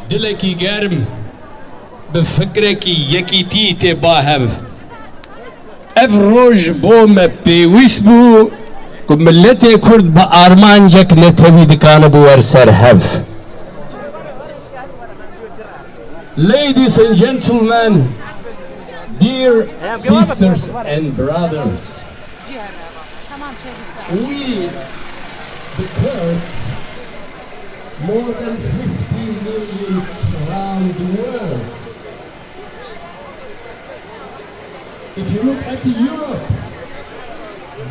دلکی گرم به فکرکی یکیتی تباهب افروج بوم پیوست بو که ملت کرد با آرمان جک نتوی دکان بو ورسر هف. Ladies and gentlemen, dear sisters and brothers, we, the Kurds, more than 50 million around the world. If you look at Europe,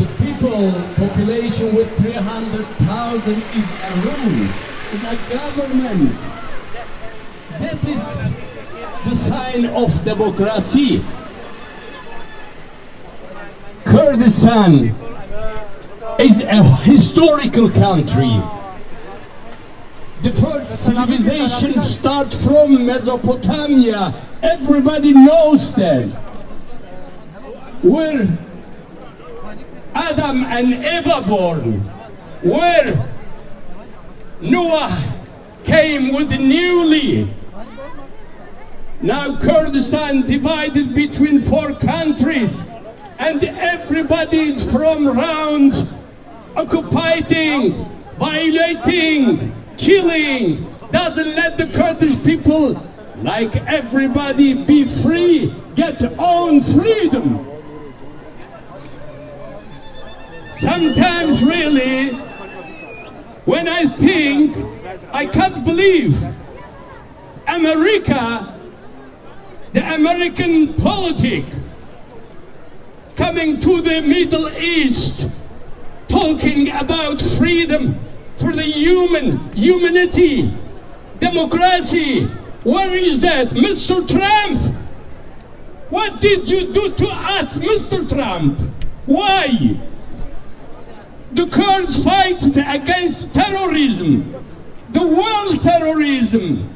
the people population with 300,000 is a rule, is a government. That is the sign of democracy. Kurdistan is a historical country. The first civilization starts from Mesopotamia. Everybody knows that. Where Adam and Eva born, where Noah came with the newly. Now Kurdistan divided between 4 countries, and everybody is from around occupying, violating, killing, doesn't let the Kurdish people, like everybody, be free, get own freedom. Sometimes really, when I think, I can't believe America, the American politic, coming to the Middle East, talking about freedom for the humanity, democracy. Where is that? Mr. Trump, what did you do to us, Mr. Trump? Why? The Kurds fight against terrorism, the world terrorism.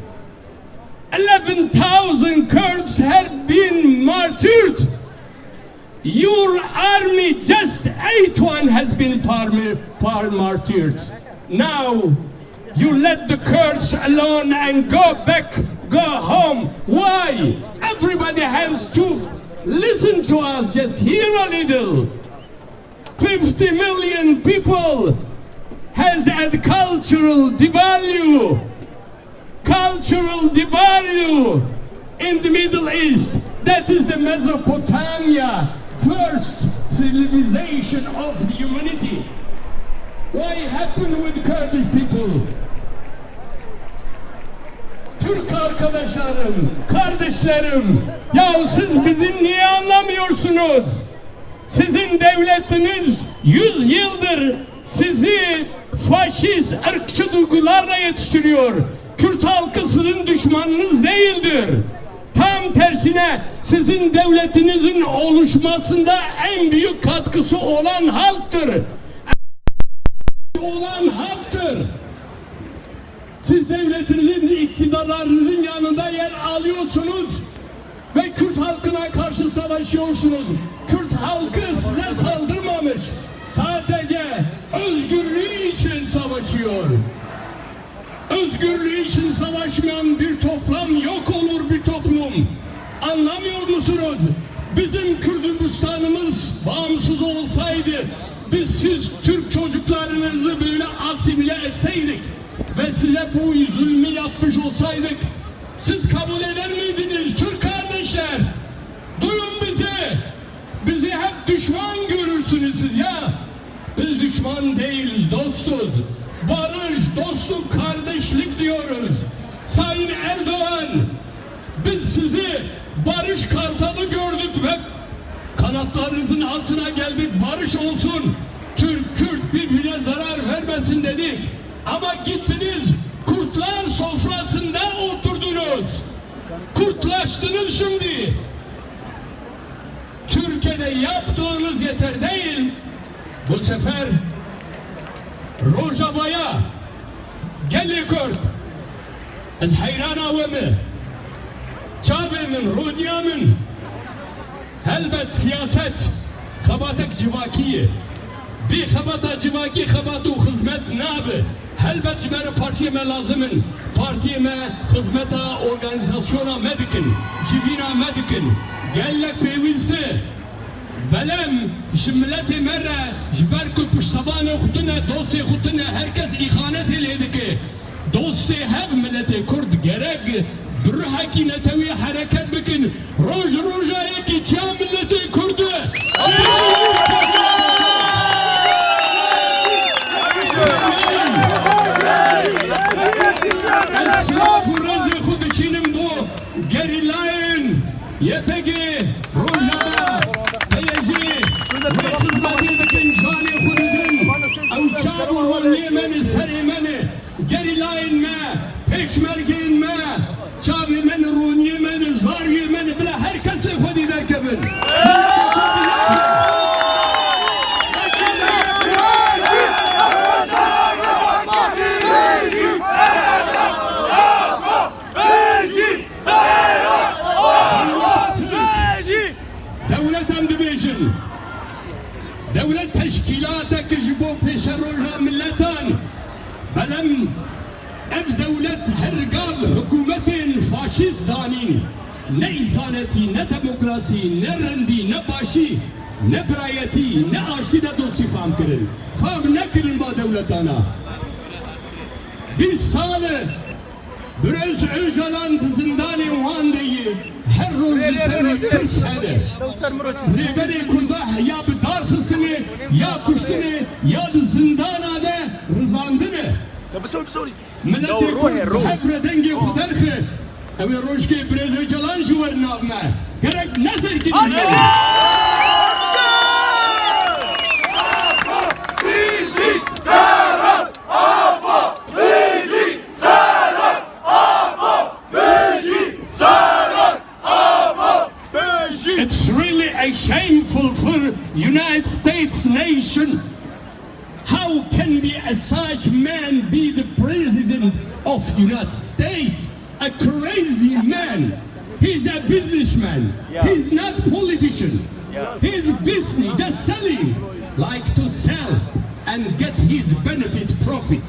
11,000 Kurds have been martyred. Your army, just 8 has been martyred. Now, you let the Kurds alone and go back, go home. Why? Everybody has to listen to us, just hear a little. 50 million people has a cultural devalue in the Middle East. That is the Mesopotamia, first civilization of the humanity. What happened with Kurdish people? Türk arkadaşlarım, kardeşlerim, ya siz bizi niye anlamıyorsunuz? Sizin devletiniz 100 yıldır sizi faşist, ırkçı duygularla yetiştiriyor. Kürt halkı sizin düşmanınız değildir. Tam tersine sizin devletinizin oluşmasında en büyük katkısı olan halktır. Siz devletinizin, iktidarlarınızın yanında yer alıyorsunuz ve Kürt halkına karşı savaşıyorsunuz. Kürt halkı size saldırmamış. Sadece özgürlüğü için savaşıyor. Özgürlüğü için savaşmayan bir toplum yok olur, bir toplum. Anlamıyor musunuz? Bizim Kürdistan'ımız bağımsız olsaydı, siz Türk çocuklarınızı böyle asimile etseydik ve size bu zulmü yapmış olsaydık, siz kabul eder miydiniz Türk kardeşler? Duyun bizi. Bizi hep düşman görürsünüz siz ya. Biz düşman değiliz, dostuz. Barış, dostluk, kardeşlik diyoruz. Sayın Erdoğan, biz sizi barış kartalı gördük ve kanatlarınızın altına geldik. Barış olsun, Türk, Kürt birbirine zarar vermesin dedik. Ama gittiniz, kurtlar sofrasında oturdunuz. Kurtlaştınız şimdi. Türkiye'de yaptığınız yeter değil. Bu sefer Rojava'ya, قال كرد از حيرانا ومه چابه من رودیا من هلبت سیاست خباتك جواكية بي خباتا جواكي خباتو خزمت نابه هلبت جبر partiye me lazımın partiye me hizmeta organizasyona medikin civina medikin gellek peyvizdi belem jimleti merre jber ku puştabane khutune dosti khutune herkes ihanet eledi ki dosti hev milleti kurd gerek برهكي نتوي حركات بكن روج روجا يكي تيام ملتي كردو السلاف ورزي خود شينم بو جري لاين يتجي روجا هيجي خزمتي بكن جاني خودتن او تشابو واليمن سريمن جري لاين ما peşmergeyin me, çavi men, runiye men, zariye men, bile herkese fadi derkebin. Devlet hem dibêjin, devlet teşkilateke ji bo pêşeroja milletan, belem ev devlet hergal hükümetin faşist danin ne insaneti, ne demokrasi, ne rendi, ne başı, ne birayeti, ne açtı da dosti fam kirin. Fam ne kirin ba devletana. Bir salı Brez Öcalan zindani Vandeyi her roz seni bir sene. Zeveri kurda ya bir dar kısını, ya kuştunu, ya da zindana de rızandını. ملتي حبر دنجي خدرخه أبي روشكي بريزو جلان شو ورنابنا كرك نزل كده It's really a shameful for United States nation. How can be a such man be the president of United States? A crazy man. He's a businessman. Yeah. He's not politician. Yeah. He's business, just selling, like to sell and get his benefit profit.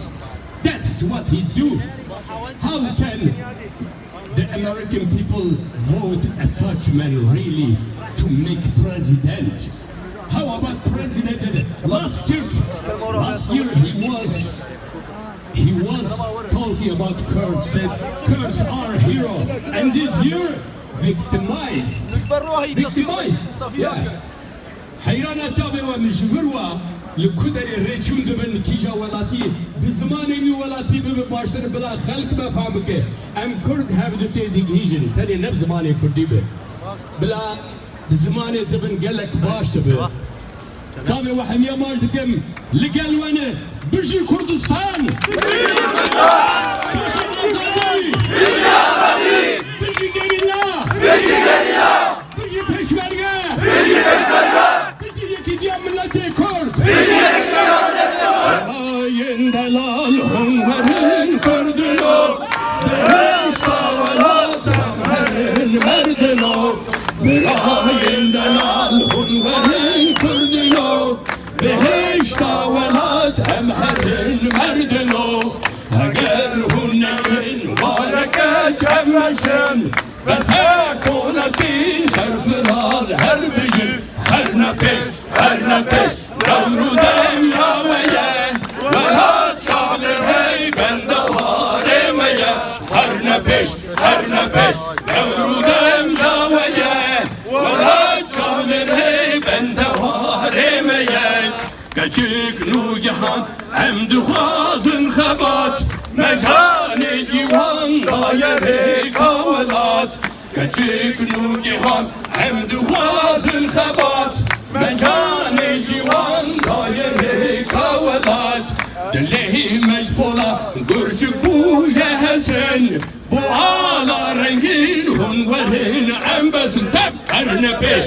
That's what he do. How can the American people vote a such man really to make president? How about President? Last year he was talking about Kurds, said Kurds are hero, and this year victimized. Yeah. حيرانا تابع ومشغروا لكدر الرجوم دبن كيجا ولاتي بزمان مي ولاتي بباشتر بلا خلق ما فهمك ام كرد have to take decision تاني نب زماني كردي بلا بزمان دبن قالك باش تبي تابع وحمية ماش دكم لقال وانا بجي كردستان بجي جريلا بجي پشمرگه بجي يكي ديا ملتي كرد آين دلال هنگرين كردنو بهشتا ولات همهرين مردنو آين دلال هنگرين كردنو بهشتا ولات همهرين مردنو اگر هنگرين باركه جمشن بس كونتي سرفراز هر بجن هر نفش دورو دم يا ويا ولات شعل هي بند وارميا هر نفش دورو دم يا ويا ولات شعل هي بند وارميا كچك نو جهان هم دخوازن خبات مجان دیوان دایره کاولات کچک نو جهان هم دوازن خبات مجان دیوان دایره کاولات دلهی مجبولا گرچ بوی حسن بو آلا رنگین هنورین عمبسن تب هر نپش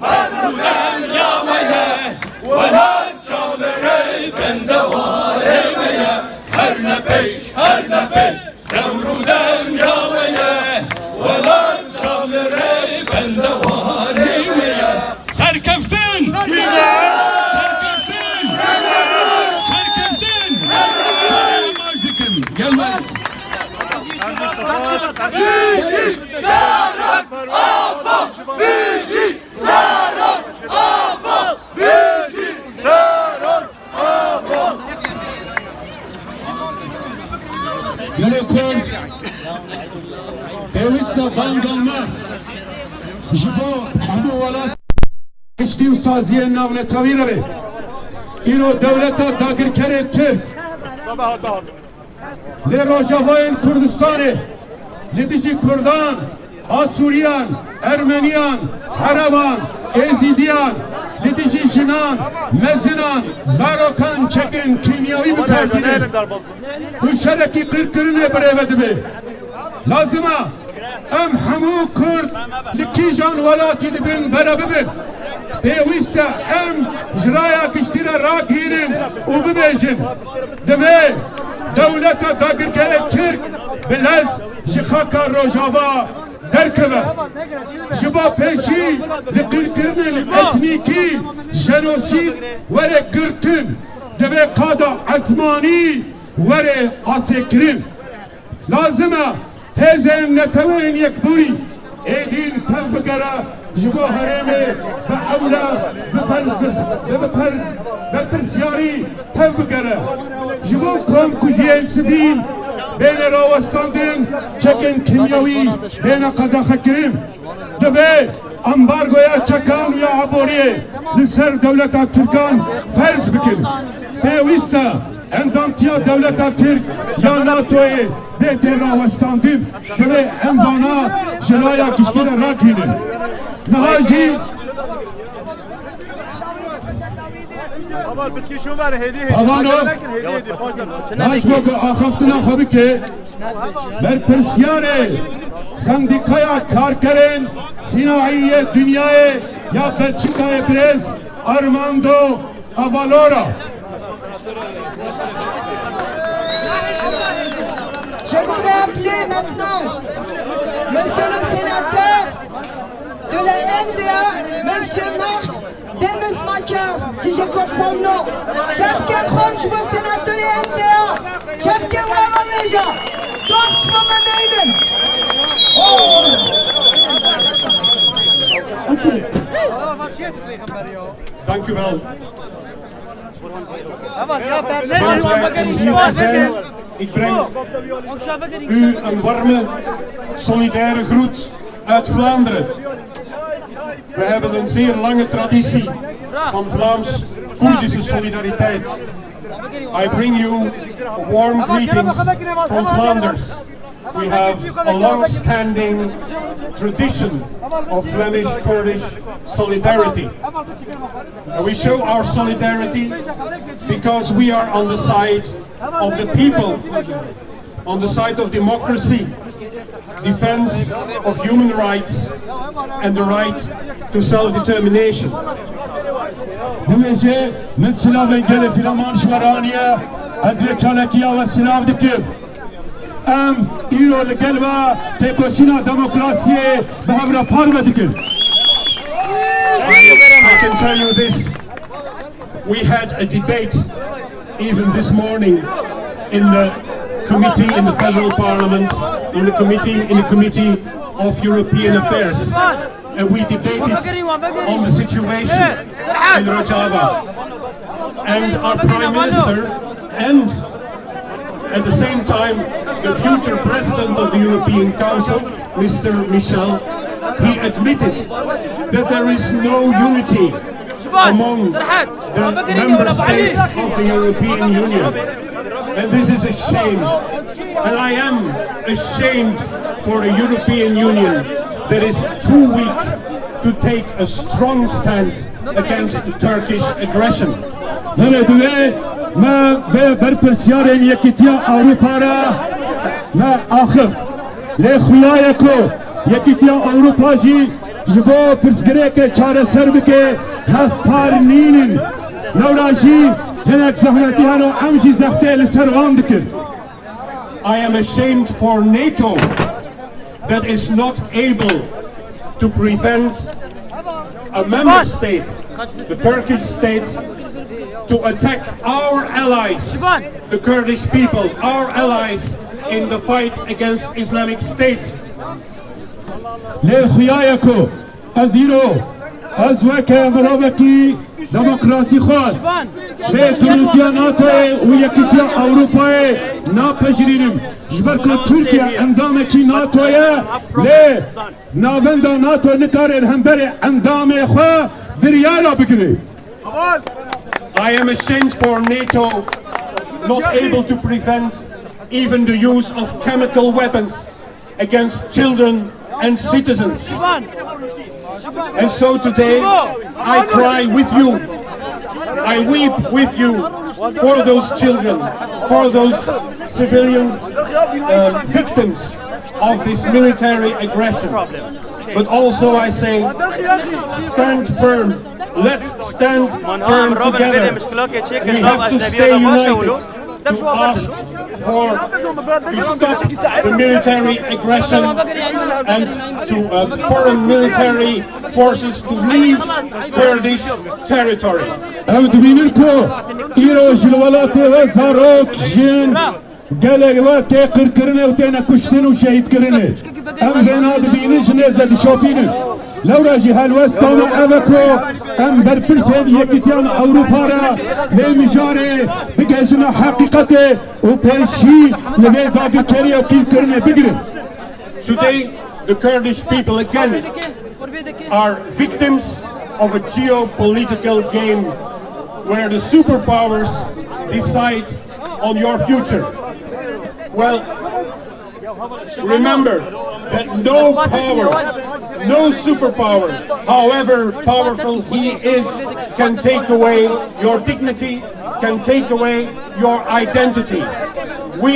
بودن یا ویه ولاد شامره بندواره ویه هر Gele Kurd Pevista Bandalma Jibo Hamu Walat İştim Saziye Navne Tavirave İro devleta dagir kere Türk Le Rojavayın Kurdistan'ı Lidişi Kurdan Asuriyan Ermeniyan Haravan Ezidiyan Lidişi Jinan Mezinan Zarokan Çekin Kimyavi Mükartini Bu şereki kırkırını birevedi mi? Lazıma em hamu Kurd likijan velati dibin berabibin Peyviste em jiraya kiştire rakirin u bibejin Deve devlete dagir gele Türk bilez jixaka Rojava derkeve Jiba peşi likirkirinin etniki jenosid vere kırtın Deve kada azmani vere asekrin Lazıma tezem netevin yekburi Edin tevbigara Jibo haremi ve avla ve persiyari tevbigara Jibo kom kujiyen sidin Bene ravastandin çekin kimyavi Bene kadaha kirim Deve ambargoya çakan ya aboriye Liser devleta Türkan ferz bikin Peyvista Endantiya devleta Türk ya NATO'yu Bete ravastandim Deve emvana jelaya kiştire rakinin Nahaji Havano Najbog ahaftına xabike Ber persiyare Sandikaya karkeren Sinayiye dünyaya Ya Belçika'ya brez Armando Avalora Je voudrais appeler maintenant Monsieur le sénateur de la NVA, Monsieur Marc Demesmaker, si j'écorche pas le nom. Çapke konuşma senatörü NVA. Çapke Wavameja. Konuşma Mehmet'im. Dank u wel. Ik breng u een warme, solidaire groet uit Vlaanderen. We hebben een zeer lange traditie van Vlaams-Koerdische solidariteit. I bring you warm greetings from Flanders. We have a long-standing tradition of Flemish-Kurdish solidarity. And we show our solidarity because we are on the side of the people, on the side of democracy, defense of human rights, and the right to self-determination. Dümece min silavên gelê filaman şwaraniye ez vê çalakiya ve silav dikim. Em îro li gel ve têkoşîna demokrasiyê bi hevra par ve dikin. I can tell you this. We had a debate even this morning in the committee in the federal parliament, in the committee of European Affairs, and we debated on the situation in Rojava. And our Prime Minister and at the same time the future President of the European Council, Mr. Michel, he admitted that there is no unity among the member states of the European Union. And this is a shame. And I am ashamed for the European Union that is too weak to take a strong stand against the Turkish aggression. ما برپرسیارین یکیتیا اروپا را ما آخفت لی خویایکو یکیتیا اروپا جی جبو پرسگره که چاره سر بکه هف پار نینن لولا جی هنک زحمتی هنو امجی زخته لسر وان دکن. I am ashamed for NATO that is not able to prevent a member state, the Turkish state, to attack our allies, the Kurdish people, our allies in the fight against Islamic State. لخيايكو أزيرو أزوك مروبكي ديمقراطي خاص لتروتيا ناتو ويكتيا أوروبا نابجرينم جبركو تركيا اندامكي ناتو ل نافندا ناتو نكار الهمبري اندامي خوا بريالا بكري. I am ashamed for NATO not able to prevent even the use of chemical weapons against children and citizens. And so today I cry with you, I weep with you for those children, for those civilians, victims of this military aggression. But also I say, stand firm. Let's stand firm together. We have to stay united to ask for to stop the military aggression and to foreign military forces to leave Kurdish territory. ام دبينكو ايروج الولات وزاروك جين قال وقت قرقرنا وتينا كشتن وشهيد كرنا ام فينا دبين جنازة دشوبين لو راجي هالوستونا افكو ام بربلسين يكتيان اوروبارا للمجاري بقاجنا حقيقته وبيشي لبيزا بكريا وكيل كرنا بقرن. Today the Kurdish people again are victims of a geopolitical game where the superpowers decide on your future. Well, remember that no power, no superpower, however powerful he is, can take away your dignity, can take away your identity. We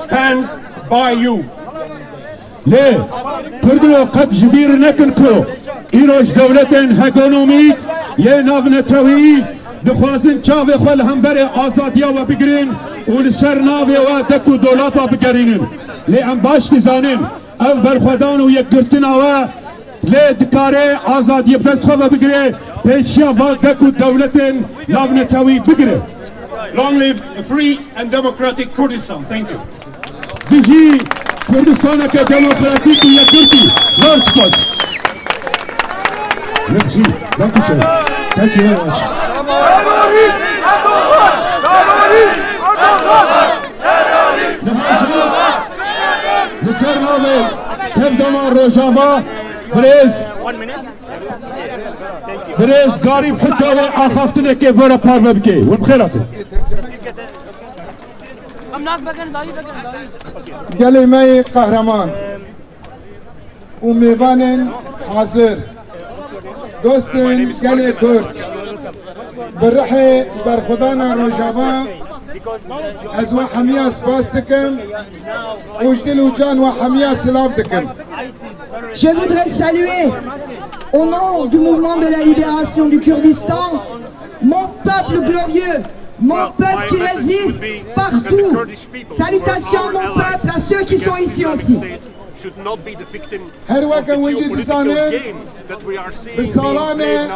stand by you. ليه كردو قد جبير نكنكو إيروش دولتين هاكونومي ينافنا توي دخوازن چاوه خوال همبر آزادیا و بگرین و لسر ناوه و دکو دولات و بگرینن لی ام باش تزانن او برخودان و یک گرتنا و لی دکاره آزادی بدست خواه و بگره پیشیا و دکو دولتین نافنا توی بگره. Long live a free and democratic Kurdistan. Thank you. بيجي كردستان كديمقراطيك ويا كردي زور سبوت. Merci. Dankeschön. Thank you very much. لسر ناوي تبدما روجافا بريز قارب حسابي اخافتنا كيف برا بارلا بكي والبخيراتي. كلمة قهرمان وميوان حاضر دوستن قال كرد بالرحي برخدانا روجافا ازوا حمية سباستكم وجدلو جان وحمية سلافتكم. Je voudrais saluer, au nom du mouvement de la libération du Kurdistan, mon peuple glorieux, mon peuple qui résiste partout. Salutations à mon peuple, à ceux qui sont ici aussi. هر وقت ونجي تزانن بسالانه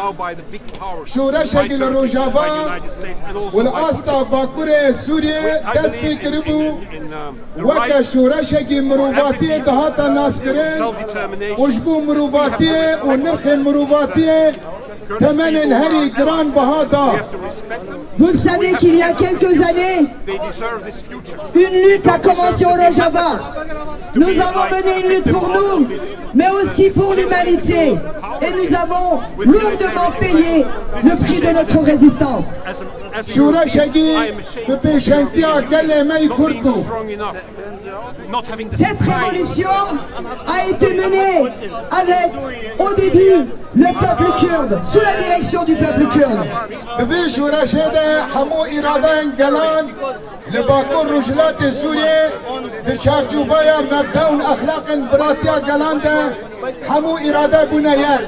شورشك الروجافا والاسطى باكوري سوريا دست بكربو وكا شورشك مروباتي دهاتا ناسكرين وجبو مروباتي ونرخ مروباتي ثمن هري جران بهادا. Vous le savez qu'il y a quelques années, une lutte a commencé au Rojava. Nous avons mené une lutte pour nous, mais aussi pour l'humanité. Et nous avons lourdement payé le prix de notre résistance. Cette révolution a été menée avec, au début, le peuple kurde, sous la direction du peuple kurde. حمو إيرادان قلان لباكور رجلات سوريا تشارجوبايا مبدأ أخلاق براتيا قلان ده حمو إيرادا بنيان.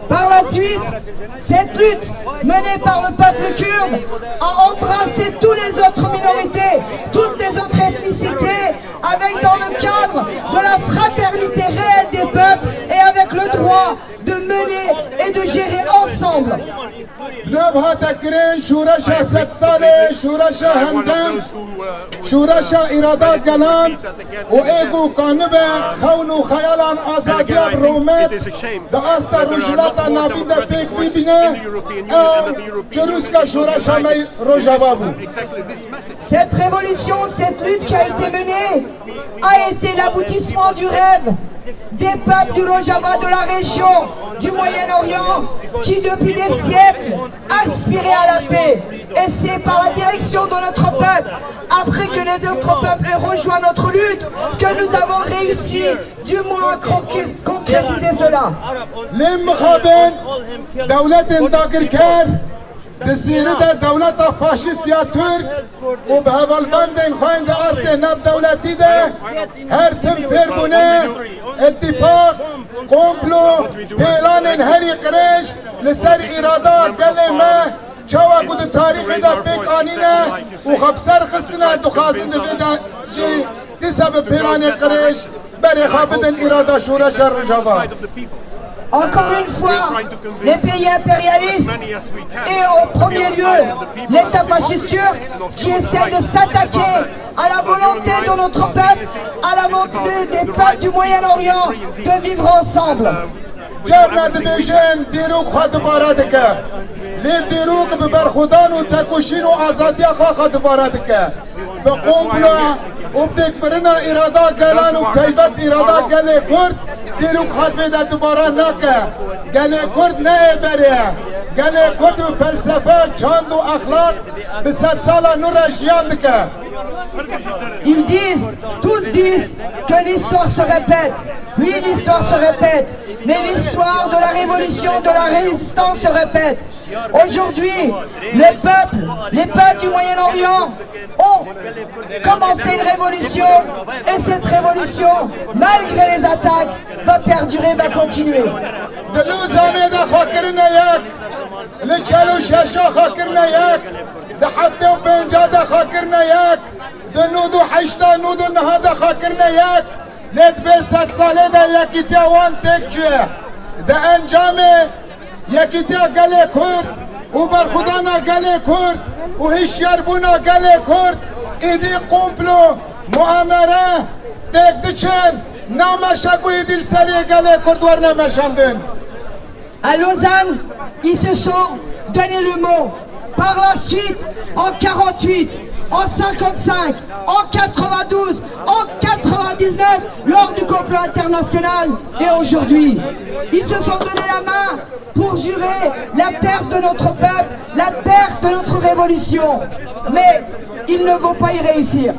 Par la suite, cette lutte menée par le peuple kurde a embrassé toutes les autres minorités, toutes les autres ethnicités, avec dans le cadre de la fraternité réelle des peuples et avec le droit de mener et de gérer ensemble. نبها تكرين شورشا 7 سالة شورشا هندم شورشا إرادة قلان وإيقو كانبا خونو خيالا آزاديا برومت دا أستا رجلاتا نابيدا بيك بيبنا أو جروسكا شورشا مي رجابابو. Cette révolution, cette lutte qui a été menée a été l'aboutissement du rêve des peuples du Rojava, de la région, du Moyen-Orient, qui depuis des siècles aspiraient à la paix. Et c'est par la direction de notre peuple, après que les autres peuples aient rejoint notre lutte, que nous avons réussi du moins à concrétiser cela. تسيرده دولة فاشيست يا ترك وبهذا البندن خوين دا أصلي ناب دولتي ده هر تم فيربونه اتفاق قومبلو بيلان هري قريش لسر إرادة كلمة شوا قد تاريخ دا بيك آنينا وخبسر خستنا دخازن دا جي لسبب بيلان قريش بري خابدن إرادة شورش الرجابة. Encore une fois, les pays impérialistes et en premier lieu l'État fasciste turc qui essaie de s'attaquer à la volonté de notre peuple, à la volonté des peuples du Moyen-Orient de vivre ensemble. وبتكبرنا إرادة قالان وبتيبت إرادة قال كرد ديروك خد بيدا دبارا ناكا قال كرد نايبريا قال كرد بفلسفة جاند وأخلاق بسلسلة نور جياندك. Ils disent, tous disent que l'histoire se répète. Oui, l'histoire se répète, mais l'histoire de la révolution, de la résistance se répète. Aujourd'hui, les peuples du Moyen-Orient ont commencé une révolution et cette révolution, malgré les attaques, va perdurer, va continuer. حتى وبنجادة خاكرنا ياك دنودو حشتا نودو نهادا خاكرنا ياك ليت بيس الصالدة ياكي تيوان تكجي دا انجامي ياكي تيا قالي كورد وبرخدانا قالي كورد وهش يربونا قالي كورد ايدي قومبلو مؤامرة تكدشن ناما شاكو ايدي السري قالي كورد ورنا مشاندن. À Lausanne, ils se sont donné le mot. Par la suite, en 48, en 55, en 92, en 99, lors du complot international et aujourd'hui, ils se sont donné la main pour jurer la perte de notre peuple, la perte de notre révolution. Mais ils ne vont pas y réussir.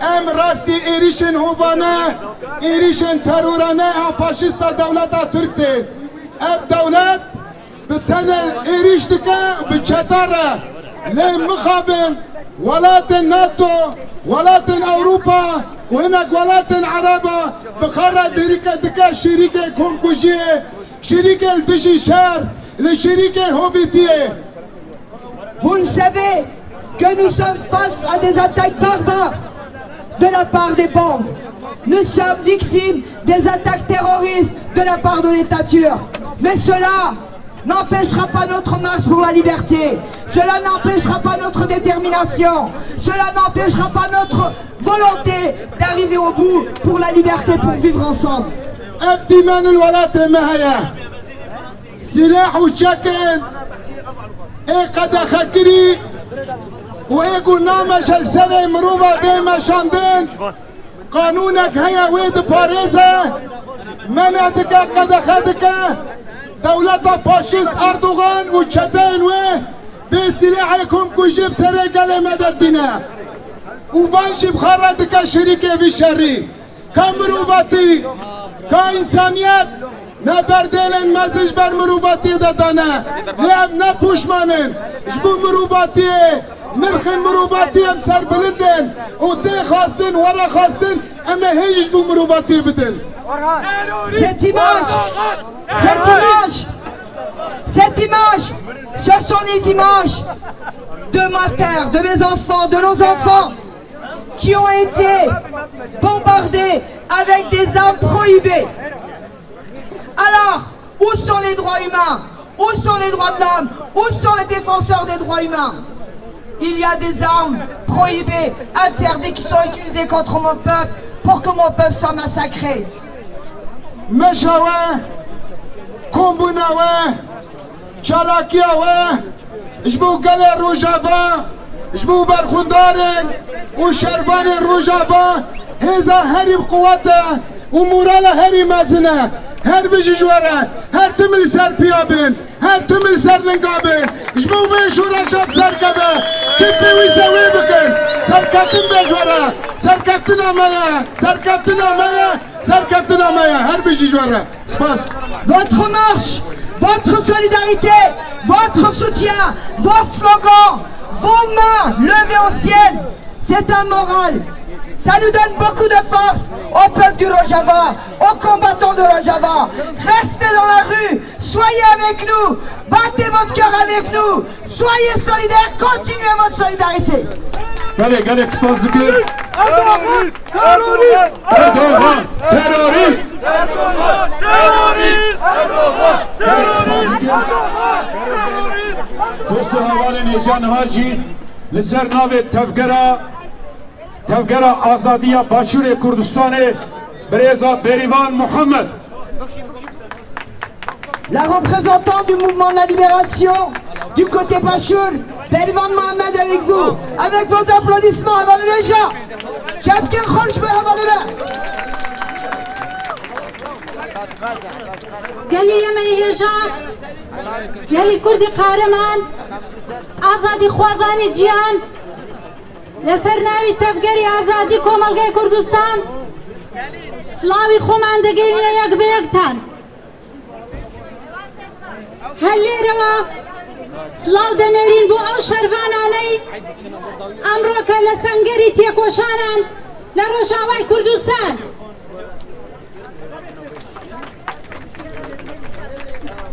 ام راستی ایریشن هوانه ایریشن ترورانه فاشیستا دولتا ترکته اب دولت بتنه ایریش دکه بچتاره لیم مخابن ولات ناتو ولات اوروبا وهناك ولات عربه بخرة دكه شريكه كونكوجيه شريكه الدجي شار لشريكه هوبيتيه. Vous le savez que nous sommes face à des attaques barbares de la part des bandes. Nous sommes victimes des attaques terroristes de la part de l'État turc. Mais cela n'empêchera pas notre marche pour la liberté. Cela n'empêchera pas notre détermination. Cela n'empêchera pas notre volonté d'arriver au bout pour la liberté, pour vivre ensemble. ويقول نامش السنة مروفة بما شاندين قانونك هيا ويد باريزة منعتك قد أخذك دولة فاشيست أردوغان وشتين ويه بسلاحكم كجيب سرقة لمدى الدنيا وفانشي بخراتك شريكة في الشري كمروفتي كإنسانيات نبردلن مسج بر مروفتي دادانا لعب نبوشمانن جبو مروفتي نرخن مروباتي ام سر بلندن ودي خاصتن ورا خاصتن اما هيج بمروباتي بدن. Cette image, ce sont les images de ma terre, de mes enfants, de nos enfants qui ont été bombardés, avec des armes prohibées. Alors, où sont les droits humains? Où sont les droits de l'homme? Où sont les défenseurs des droits humains? Il y a des armes prohibées, interdites, qui sont utilisées contre mon peuple pour que mon peuple soit massacré. مشاوه كومبوناوه چالاکیاوه جبو گل روجابا جبو برخوندارن و شربان روجابا هزا هری بقوته و مورال هری مزنه هر بجواره هر تمل سر پیابن هر تمل سر لنگابن جبو ویشورا شب سرکبه چپی وی سوی بکن سرکبتن بجواره سرکبتن آمایا سرکبتن آمایا سرکبتن آمایا هر بجواره سپاس Votre marche, votre solidarité, votre soutien, vos slogans, vos mains levées au ciel, c'est un moral. Ça nous donne beaucoup de force au peuple du Rojava, aux combattants de Rojava. Restez dans la rue, soyez avec nous, battez votre cœur avec nous, soyez solidaires, continuez votre solidarité. Allez, Galek Spazdıkır. Erdoğan! Terörist! Galek Spazdıkır. Dostu havanın Ejan Hacı, Liser Navet Tevgera Azadiya Başure Kurdistan'ı Breza Berivan Muhammed. La représentante du mouvement de la libération, du côté Pachour, Berivan Mohamed avec vous, avec vos applaudissements avant le déjà. Chapkin Kholchbe avant le قال لي يا هيجا قال لي كردي قهرمان آزادي خوازاني جيان لسر ناوي تفقري آزادي كومالگاي كردستان سلاوي خومان دقيني يك بيكتان هاللي روا سلاو دنيرين بو او شرفاناني امروكا لسنگري تيكوشانان لروشاواي كردستان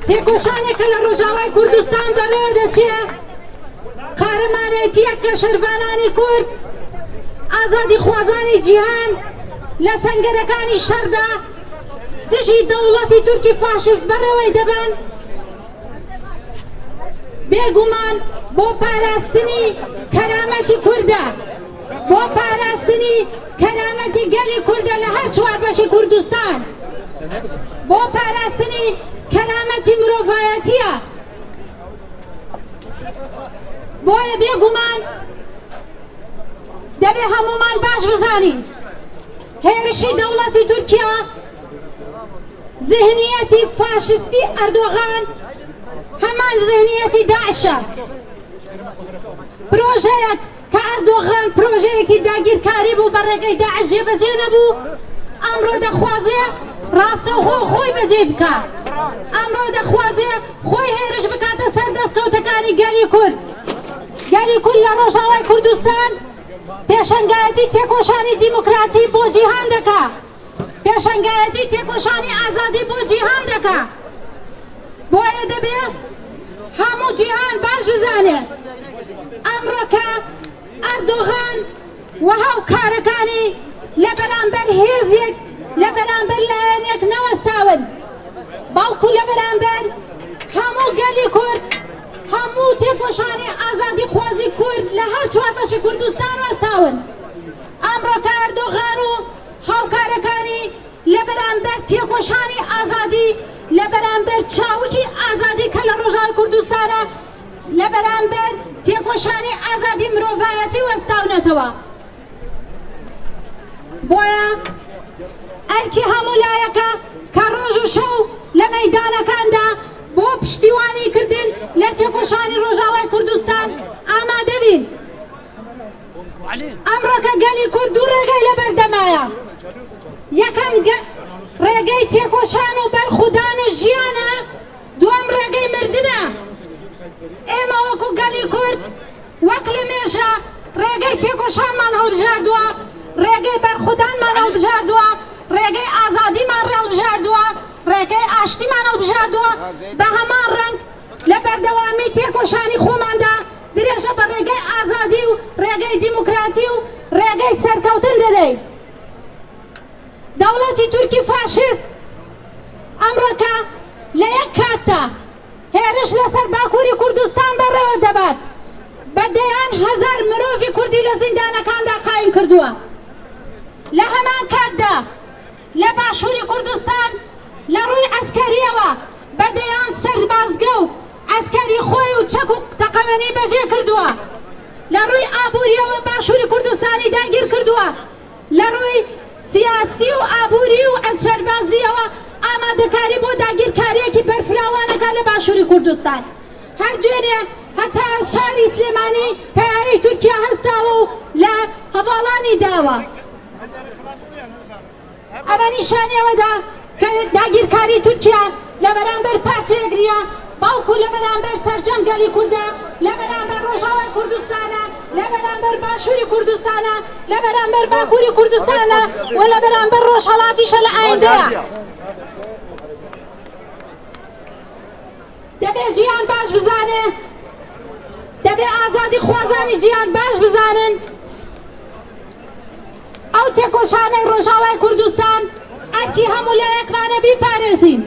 تێکۆشانێک کە لە ڕۆژاوای کوردستان بەرەوە دەچێت قارەمانێتیەک کە شەرفانانی کورد ئازادی خوازانی جیهان لە سەنگەرەکانی شەردا دژی دەوڵەتی تورکی فاشیست بەرەوەی دەبن بێگومان بۆ پاراستنی کەرامەتی کوردە بۆ پاراستنی کەرامەتی گەلی کوردە لە هەر چوار بەشی کوردستان بۆ پاراستنی کەرامەتی مرۆڤایەتیە بۆیە بێگومان دەبێ هەمومان باش بزانین هێرشی دەوڵەتی تورکیا ذهنیەتی فاشستی ئەردۆغان هەمان ذهنیەتی داعشە پرۆژەیەک کە ئەردۆغان پرۆژەیەکی داگیرکاری بوو بە ڕێگەی داعش جێبەجێ نەبوو ئەمڕۆ دەخوازێ ڕاستەوخۆ خۆی بەجێ بکە ئەمڕۆ دەخوازێ خۆی هێرش بکاتە سەر دەستکەوتەکانی گەلی کورد لە ڕۆژاوای کوردستان پێشەنگایەتی تێکۆشانی دیموکراتی بۆ جیهان دەکا پێشەنگایەتی تێکۆشانی ئازادی بۆ جیهان دەکا بۆیە دەبێ هەموو جیهان باش بزانێ ئەمڕۆکە ئەردۆغان و هاوکارەکانی لە بەرامبەر هێزێک لە بەرامبەر لایەنێک نەوەستاون بەڵکو لە بەرامبەر هەموو گەلی کورد هەموو تێکۆشانی ئازادی خوازی کورد لە هەر چوار بەشی کوردستان وەستاون ئەمڕۆکە ئەردۆغان و هاوکارەکانی لە بەرامبەر تێکۆشانی ئازادی لە بەرامبەر چاوکی ئازادی کە لە ڕۆژاوای کوردستانە لە بەرامبەر تێکۆشانی ئازادی مرۆڤایەتی وەستاونەتەوە بۆیە ئەرکی هەموو لایەکە کە ڕۆژ و شەو لە مەیدانەکاندا بۆ پشتیوانی کردن لە تێکۆشانی ڕۆژاوای کوردستان ئامادە بین ئەمڕۆکە گەلی کورد دوو ڕێگەی لە بەردەمایە یەکەم ڕێگەی تێکۆشان و بەرخودان و ژیانە دووەم ڕێگەی مردنە ئێمە وەکو گەلی کورد وەک لە مێژە ڕێگەی تێکۆشانمان هەڵبژاردووە ڕێگەی بەرخودانمان هەڵبژاردووە ڕێگەی ئازادیمان هەڵبژاردووە ڕێگەی ئاشتیمان هەڵبژاردووە بە هەمان ڕەنگ لە بەردەوامی تێکۆشانی خۆماندا درێژە بە ڕێگەی ئازادی و ڕێگەی دیموکراتی و ڕێگەی سەرکەوتن دەدەین دولتی تورکی فاشیست ئەمڕۆکە لە یەک کاتدا هێرش لەسەر باکووری کوردستان بەڕێوە دەبات بە دەیان هەزار مرۆڤی کوردی لە زیندانەکاندا قایم کردووە لە هەمان کاتدا لە باشووری کوردستان لە ڕووی ئەسکەریەوە بە دەیان سەربازگە و ئەسکەری خۆی و چەک و تەقەمەنی بەجێ کردووە لە ڕووی ئابووریەوە باشووری کوردستانی داگیر کردووە لە ڕووی سیاسی و ئابووری و سەربازیەوە ئامادەکاری بۆ داگیرکاریەکی بەرفراوانەکە لە باشووری کوردستان هەر دوێنێ هەتا شاری سلێمانی تەیارەی تورکیا هەستاوە و لە هەڤاڵانی داوە ئەمە نیشانەوەدا کە داگیرکاری تورکیا لە بەرامبەر پارچەیەگریە باوکو لە بەرامبەر سەرجەمگەلی کووردە لە بەرامبەر ڕۆژاوای کوردستانە لە بەرامبەر باشووری کوردستانە لە بەرامبەر باکووری کوردستانە و لە بەرامبەر ڕۆژهەڵاتیشە لە ئایندەیە دەبێ جیان باش بزانێ دەبێ ئازادی خوازانی جیان باش بزانن ئەو تێکۆشانەی ڕۆژاوای کوردستان ئەرکی هەموو لایەکمانە بیپارێزین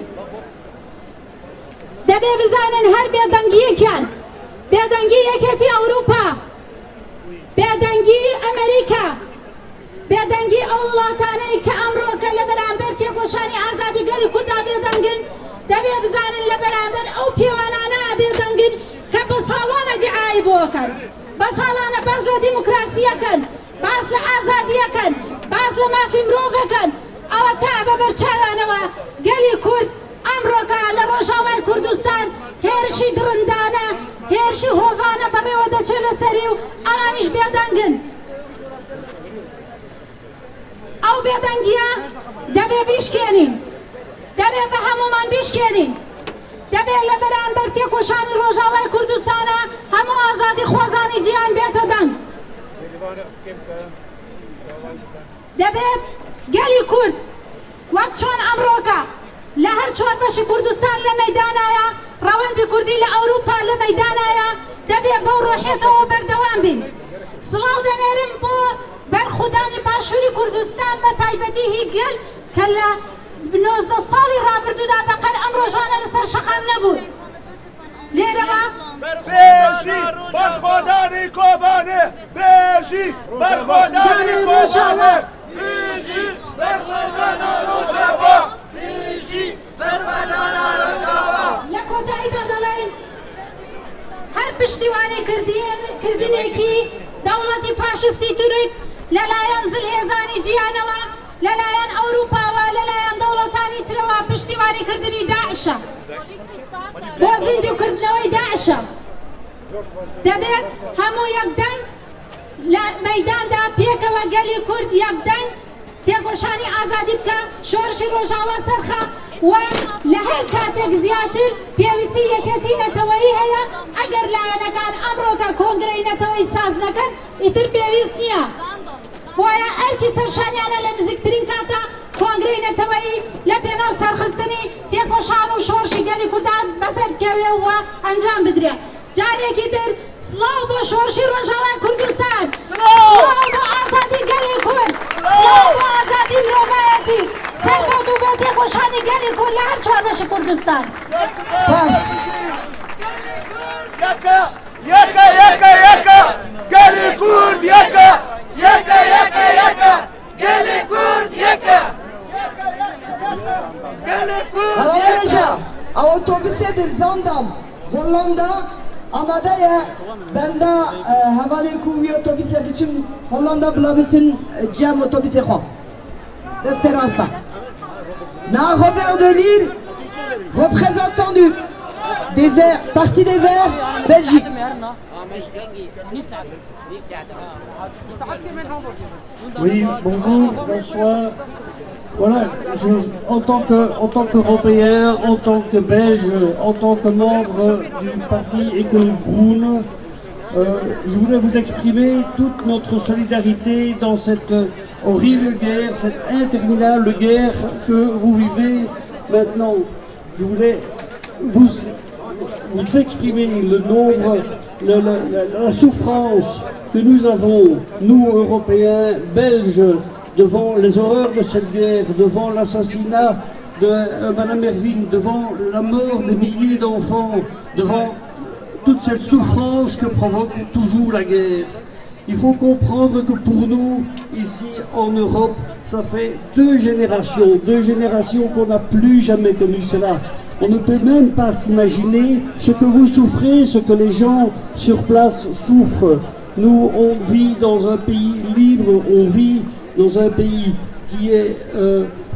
دەبێ بزانن هەر بێدەنگیەکیان بێدەنگی یەکێتی ئەوروپا بێدەنگی ئەمریکا بێدەنگی ئەو وڵاتانەی کە ئەمڕۆکە لە بەرامبەر تێکۆشانی ئازادی گەلی کووردا بێدەنگن دەبێ بزانن لە بەرامبەر ئەو پێوانانە بێدەنگن کە بە ساڵانە دیعایی بۆکەن بە ساڵانە باس لە دیموکراسیەکەن باس لە ئازادیەکەن باس لە مافی مرۆڤەکەن ئەوە تا بە بەرچاوانەوە گەلی کورد ئەمڕۆکە لە ڕۆژاوای کوردستان هێرشی درندانە هێرشی هۆڤانە بەڕێوە دەچێت لەسەری و ئەوانیش بێدەنگن ئەو بێدەنگیە دەبێ بیشکێنین دەبێ بە هەمومان بیشکێنین دەبێ لە بەرامبەر تێکۆشانی ڕۆژاوای کوردستانە هەموو ئازادی خوازانی جیان بێتە دەنگ دەبێت گەلی کورد وەک چۆن ئەمڕۆکە لە هەر چۆن بەشی کوردستان لە مەیدانایە ڕەوەندی کوردی لە ئەوروپا لە مەیدانایە دەبێت بەو ڕۆحێتەوە بەردەوام بین سڵاو دەنێرم بۆ بەرخودانی باشووری کوردستان بە تایبەتی هیگەل کە لە 19 ساڵی ڕابردوودا بەقەر ئەم ڕۆژانە لەسەر شەقام نەبوون لێرەوە بێژی بەرخۆدانی کۆبانێ بێژی بەرخۆدانی کۆبانێ بێژی بەرخۆدانە ڕۆژاوە بێژی بەرخۆدانە ڕۆژاوە لە کۆتاییدا دەڵێن هەر پشتیوانی کردنێکی دەوڵەتی فاشستی تورک لەلایەن زلهێزانی جیانەوە لەلایەن ئەوروپاوە لەلایەن دەوڵەتانی ترەوە پشتیوانیکردنی داعشە بۆ زیندوکردنەوەی داعشە دەبێت هەموو یەکدەنگ لە مەیداندا پێکەوە گەلی کورد یەکدەنگ تێکۆشانی ئازادی بکە شۆڕشی ڕۆژاوە سەرخە و لە هەر کاتێک زیاتر پێویستی یەکێتی نەتەوەیی هەیە ئەگەر لایەنەکان ئەمڕۆکە کۆنگرەی نەتەوەی ساز نەکەن ئیتر پێویست نییە بۆیە ئەرکی سەرشانیانە لە نزیکترین کاتە کۆنگرەی نەتەوەیی لە پێناو سەرخستنی تێکۆشان و شۆڕشی گەلی کوردان بەسەر بکەوێ و ئەنجام بدرێ جارێکی تر سڵاو بۆ شۆڕشی ڕۆژاوای کوردستان سڵاو بۆ ئازادی گەلی کورد سڵاو بۆ ئازادی مرۆڤایەتی سەرکەوتوو بۆ تێکۆشانی گەلی کورد لە هەر چوار بەشی کوردستان سپاس یەکە یەکە یەکە یەکە گەلی کورد یەکە یەکە یەکە یەکە گەلی کورد یەکە گەلی کورد Havalanınca otobüse de Zandam, Hollanda amadaya ben de havale kuvi otobüse için Hollanda bulabitin cem otobüse xo. Deste rasta. Na Robert de Lille, représentant des Verts, Parti des Verts, Belgique. Oui, bonjour, bonsoir. Voilà, en tant qu'Européen, en tant que Belge, en tant que membre du parti Ecolo Groen, je voulais vous exprimer toute notre solidarité dans cette horrible guerre, cette interminable guerre que vous vivez maintenant. Je voulais vous exprimer le nombre, la souffrance que nous avons, nous Européens, Belges, devant les horreurs de cette guerre, devant l'assassinat de Madame Ervin, devant la mort des milliers d'enfants, devant toute cette souffrance que provoque toujours la guerre. Il faut comprendre que pour nous, ici en Europe, ça fait deux générations qu'on n'a plus jamais connu cela. On ne peut même pas s'imaginer ce que vous souffrez, ce que les gens sur place souffrent. Nous, on vit dans un pays libre, on vit dans un pays qui est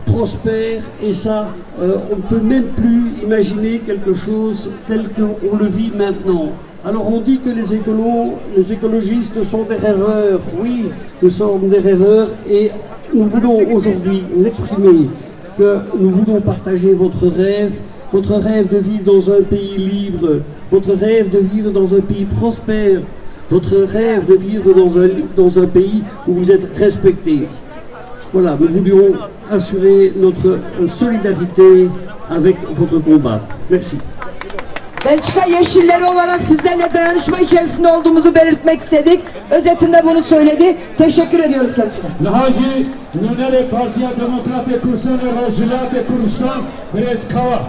prospère, et ça, on ne peut même plus imaginer quelque chose tel qu'on le vit maintenant. Alors on dit que les écologistes sont des rêveurs. Oui, nous sommes des rêveurs, et nous voulons aujourd'hui l'exprimer, que nous voulons partager votre rêve de vivre dans un pays libre, votre rêve de vivre dans un pays prospère, votre rêve de vivre dans un pays où vous êtes respectés. Voilà, nous voulions assurer notre solidarité avec votre combat. Merci. Belçika Yeşilleri olarak sizlerle dayanışma içerisinde olduğumuzu belirtmek istedik. Özetinde bunu söyledi. Teşekkür ediyoruz kendisine. Nahaji Nunere Partiya Demokrate Kursane Rajilate Kurdistan Brezkava.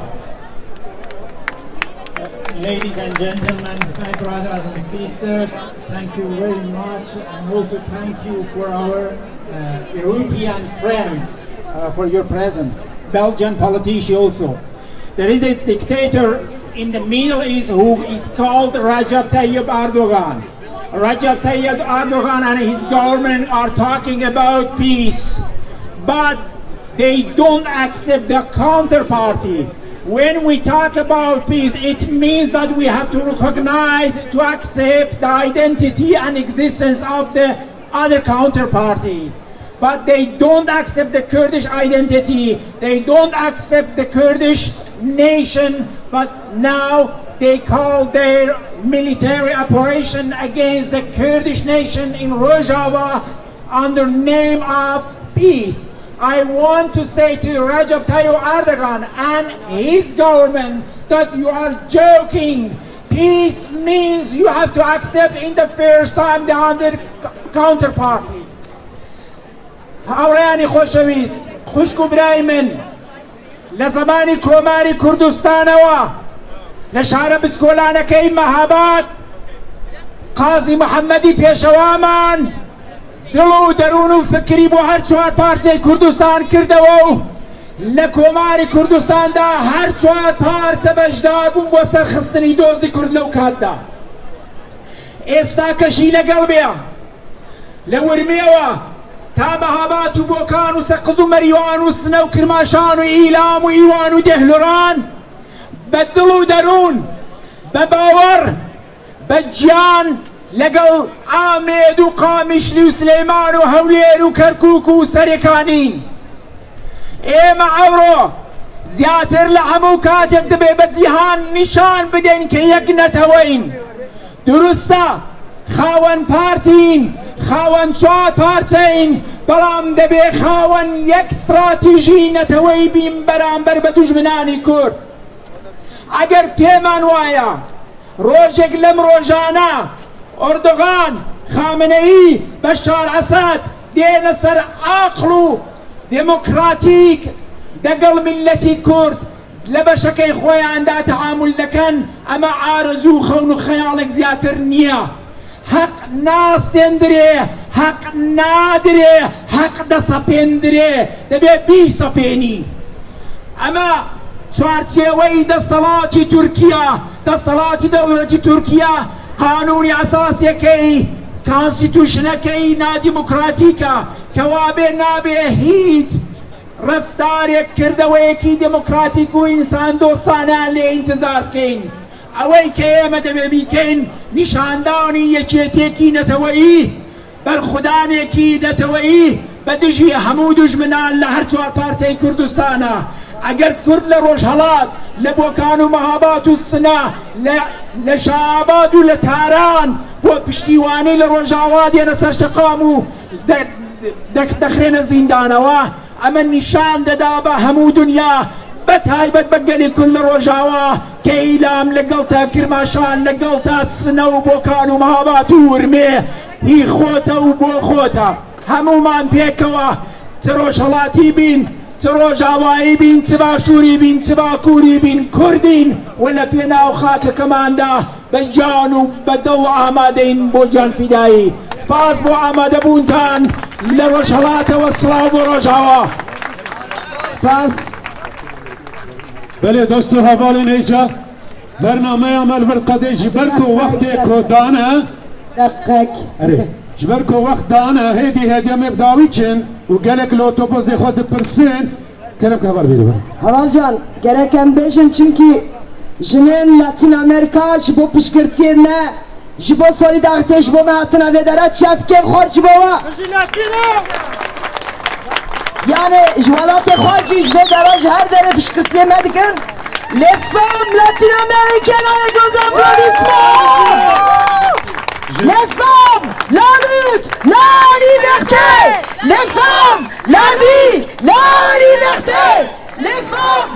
Ladies and gentlemen, my brothers and sisters, thank you very much, and also thank you for our European friends for your presence. Belgian politician also. There is a dictator in the Middle East who is called Recep Tayyip Erdogan. Recep Tayyip Erdogan and his government are talking about peace, but they don't accept the counterparty. When we talk about peace, it means that we have to recognize, to accept the identity and existence of the other counterparty. But they don't accept the Kurdish identity, they don't accept the Kurdish nation, but now they call their military operation against the Kurdish nation in Rojava under name of peace. I want to say to Recep Tayyip Erdogan and his government that you are joking. Peace means you have to accept in the first time the other counterparty. هاورانی خوشویست خوشکو برای من لزمانی کۆماری کوردستانەوە لە شارە بسکۆلانەکەی مەهاباد قازی محەممەدی پێشەوامان دڵ و دەروون و فکری بۆ هەر چوار پارچەی کوردستان کردەوە و لە کۆماری کوردستاندا هەر چوار پارچە بەشدار بوون بۆ سەرخستنی دۆزی کورد لەو کاتدا. ئێستا کەشی لەگەڵ بێ لە ورمێەوە تا مەهاباد و بۆکان و سەقز و مەریوان و سنە و کرماشان و ئیلام و ئیوان و دێهلۆران بە دڵ و دەروون بە باوەڕ بە گیان لەگەڵ ئامێد و قامیشلی و سلەیمان و هەولێر و کەرکووک و سەرێکانین. ئێمە ئەوڕۆ زیاتر لە هەموو کاتێک دەبێ بە جیهان نیشان بدەین کە یەک نەتەوەین. دروستە خاوەن پارتین، خاوەن چوار پارچەین، بەڵام دەبێ خاوەن یەک ستراتیژی نەتەوەی بین بەرامبەر بە دوژمنانی کورد. ئەگەر پێمان وایە ڕۆژێک لەم ڕۆژانە ئۆردۆغان، خامنەئی، بەشار ئەساد دێ لەسەر عاقڵ و دێمۆکراتیک دەگەڵ میلەتی کورد لە بەشەکەی خۆیاندا تەعامل دەکەن، ئەمە ئارەزوو خەون و خەیاڵێک زیاتر نییە. حەق ناستێندرێ، حەق نادرێ، حەق دەسەپێندرێ، دەبێ بیسەپێنی. ئەمە چوارچێوەی دەسەڵاتی تورکیا، دەسەڵاتی دەوڵەتی تورکیا قانونی ئەساسیەکەی کانستیتوشنەکەی نادیموکراتیکە کەوا بێ نابێ هیچ ڕەفتارێک کردەوەیەکی دموکراتیک و ئینسان دۆستانیان لێ ئینتزار بکەین. ئەوەی کە ئێمە دەبێ بیکەین نیشاندانی یەکێتێکی نەتەوەیی، بەرخودانێکی نەتەوەیی بە دژی هەموو دوژمنان لە هەر چوار پارچەی کوردستانە. ئەگەر کورد لە ڕۆژهەڵات، لە بۆکان و مەهاباد و سنە، لە شەعاباد و لە تاران بۆ پشتیوانی لە ڕۆژاوا دێنە سەر شەقام و دەخرێنە زیندانەوە، ئەمە نیشان دەدا بە هەموو دنیا بەتایبەت بە گەلی کورد لە ڕۆژاوا کە ئیلام لەگەڵتا کرماشان، لەگەڵتا سنە و بۆکان و مەهاباد و ورمێ هی خۆتە و بۆ خۆتە. هەمومان پێکەوە تروجهڵاتی بین تڕۆژاوایی بین چ باشووری بین چ باکووری بین کوردین و لە پێناو خاکەکەماندا بە گیان و بەدە و ئامادەین بۆ گیان فیدایی سپاس بۆ ئامادەبوونتان لە ڕۆژهەڵاتەوە سڵاو بۆ ڕۆژاوا سپاس بله دوستو حوالین ایجا برنامه عمل ورقده جبرکو وقت کودانه دقیق اره جبرکو وقت دانه هدی مبداوی چن و گلک لوتوبوز خود پرسن کرم که حوال بیرو Haval can gereken beşin çünkü jinin Latin Amerika jibo pişkirtiye me jibo solidarite jibo me hatına vedera çapken xor jibo wa yani jvalate xoşi jve deraj her dere pişkirtiye me dikin les femmes latino-américaines avec vos applaudissements les femmes la lutte la liberté les femmes la vie la liberté les femmes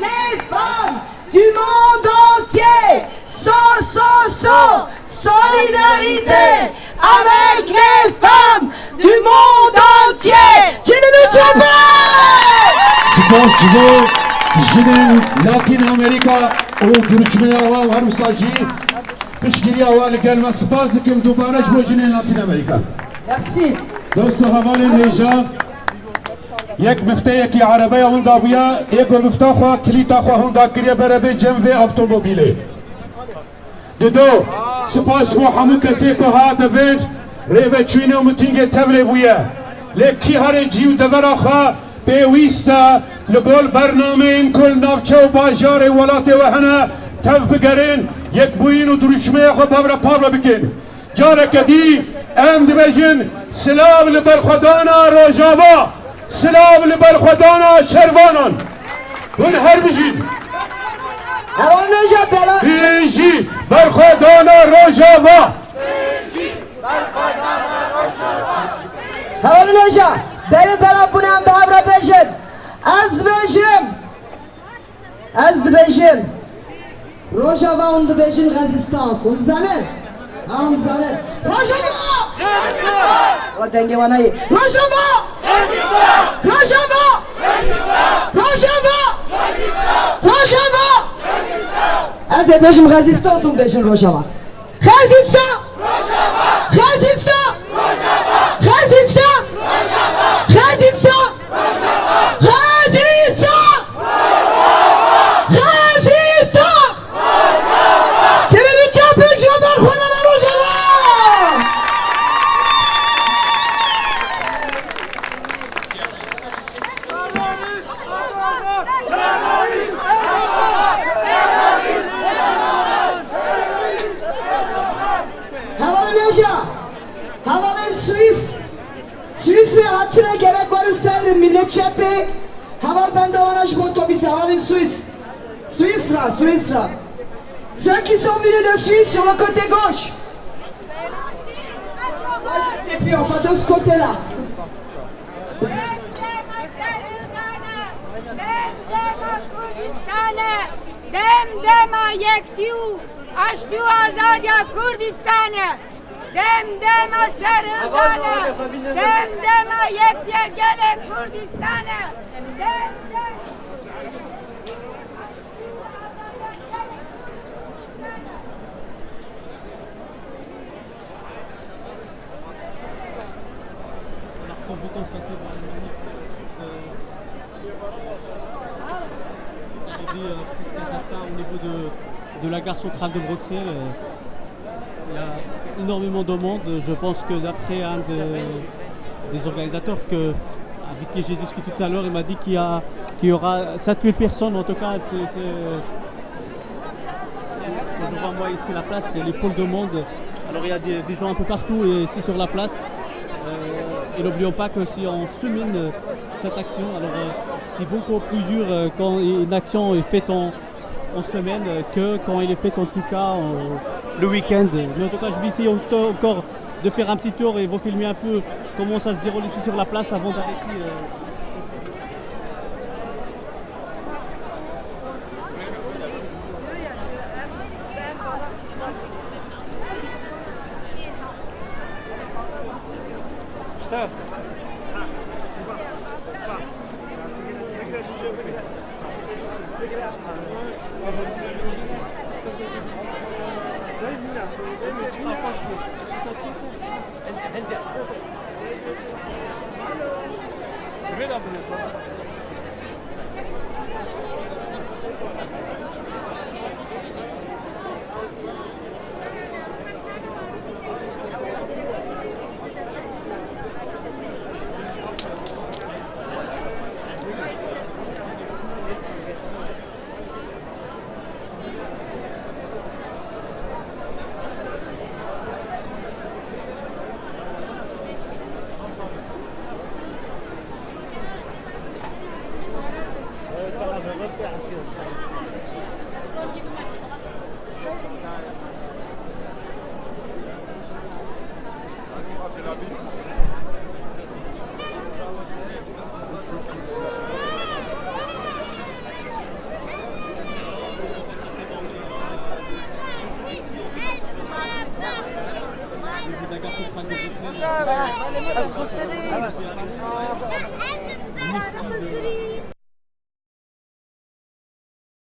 les femmes du monde entier sans solidarité avec les femmes du monde entier tu ne nous tues pas سپاس جبو جنین لاتین امریکا و گروشمه آوا و هروساجی پشگیری آوا لگل ما سپاس دکم دوباره جبو جنین لاتین امریکا merci دوستو حوالین ایجا یک مفته یکی عربه هوندا بیا یک مفته خواه کلیتا خواه هوندا کریه برابه جنوه автомобیله دو سپاس بو همون کسی که هات ویج ریوه چوینه و متینگه توره بویه لکی هر جیو دورا خواه پیویستا لگل برنامه این کل نافچه و باجار ولات و هنه تف بگرین یک بوین و درشمه خو بابرا پاولا بکن جاره کدی ام دبجن سلام لبرخدانا روجاوا سلام لبرخدانا شروانان ون هر بجین Haval neca bela بیجی برخدانا روجاوا Haval neca beni bela bunan be avra bejin az bejim Rojava und bejin resistance und zanen هم zanen Rojava o denge bana iyi Rojava Rojava Rojava Rojava az bejim resistance und bejin Rojava Resistance Resistance Resistance Resistance Resistance Resistance Televizyon Belçika Berkoğan'a Rojava Havalı Neca Havalı Suisse hatırına gerek varsa millet çepi Hava bende orange otobüs havalı Suisse Ceux qui sont venus de Suisse sur le côté gauche Moi je ne sais plus enfin de ce côté là دم یکتیو اشتو آزادیا کردستانه دم سرندانه دم یکتیا گله کردستانه Quand vous constatez dans les manifs arrivé presque à sa fin au niveau de la gare centrale de Bruxelles, il y a énormément de monde. Je pense que d'après un des organisateurs avec qui j'ai discuté tout à l'heure, il m'a dit qu'il y aura 7000 personnes. En tout cas, quand je vois moi ici la place, il y a les foules de monde. Alors il y a des gens un peu partout et ici sur la place. Et n'oublions pas que si on sumine cette action, alors c'est beaucoup plus dur quand une action est faite en semaine que quand elle est faite en tout cas le week-end. Mais en tout cas, je vais essayer encore de faire un petit tour et vous filmer un peu comment ça se déroule ici sur la place avant d'arrêter. Merci.